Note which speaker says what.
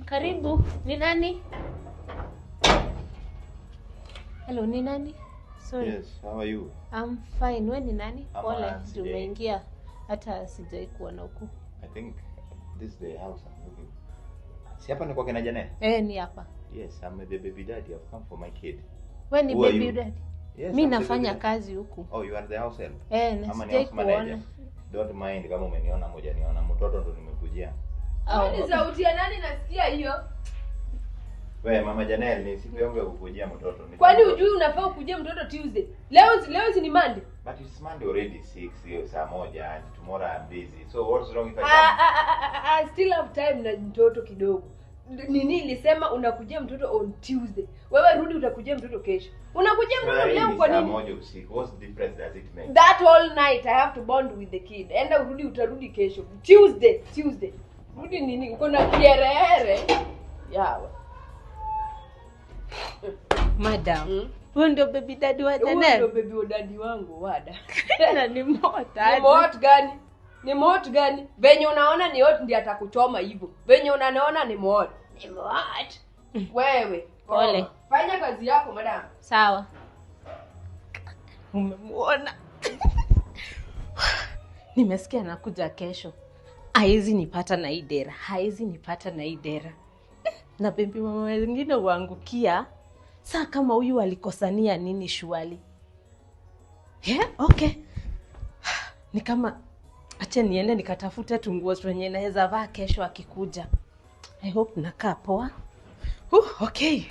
Speaker 1: Karibu. Ni nani? Hello, ni nani? Sorry.
Speaker 2: Yes, how are you?
Speaker 1: I'm fine. Wewe ni nani? Pole,
Speaker 2: today.
Speaker 1: tumeingia hata sijai kuona huku.
Speaker 2: I think this is the house I'm looking. Si hapa ni kwa kina Janet?
Speaker 1: Ni hapa.
Speaker 2: Yes, I'm the baby daddy. I've come for my kid.
Speaker 1: Wewe ni baby daddy?
Speaker 2: Yes.
Speaker 1: Mimi nafanya kazi huku.
Speaker 2: Oh, you are the house help?
Speaker 1: Na sijai kuona.
Speaker 2: Don't mind kama umeniona moja niona mtoto ndo nimekujia.
Speaker 3: Ni sauti ya nani nasikia hiyo?
Speaker 2: Wewe mama Janelle ni siku yangu ya kukujia mtoto.
Speaker 3: Kwani hujui unafaa kukujia mtoto Tuesday? Leo si ni Monday.
Speaker 2: But it's Monday already 6 hiyo saa moja and tomorrow I'm busy. So what's wrong if I
Speaker 3: I still have time na mtoto kidogo. Nini nilisema unakujia mtoto on Tuesday. Wewe rudi utakujia mtoto kesho. Unakujia mtoto leo kwa nini?
Speaker 2: Saa moja usiku. What's the difference does it make?
Speaker 3: That whole night I have to bond with the kid. Enda urudi utarudi kesho. Tuesday. Rudi nini? Uko na kierehere. Yawa.
Speaker 1: Madam. Wewe ndio baby daddy wa Janelle?
Speaker 3: Wewe ndio baby daddy wangu wada.
Speaker 1: Na ni mota.
Speaker 3: Ni mot gani? Venye unaona ni hot ndiye atakuchoma hivyo. Venye unaniona ni mot. Ni mot. Wewe.
Speaker 1: Pole.
Speaker 3: Fanya kazi yako madam.
Speaker 1: Sawa. Umemuona? Nimesikia nakuja kesho. Haizi nipata na idera. Na baby mama wengine waangukia. Saa kama huyu alikosania nini shwali? Okay. Ni kama acha niende nikatafute tunguo zenye naweza vaa kesho akikuja. I hope nakaa poa. Okay.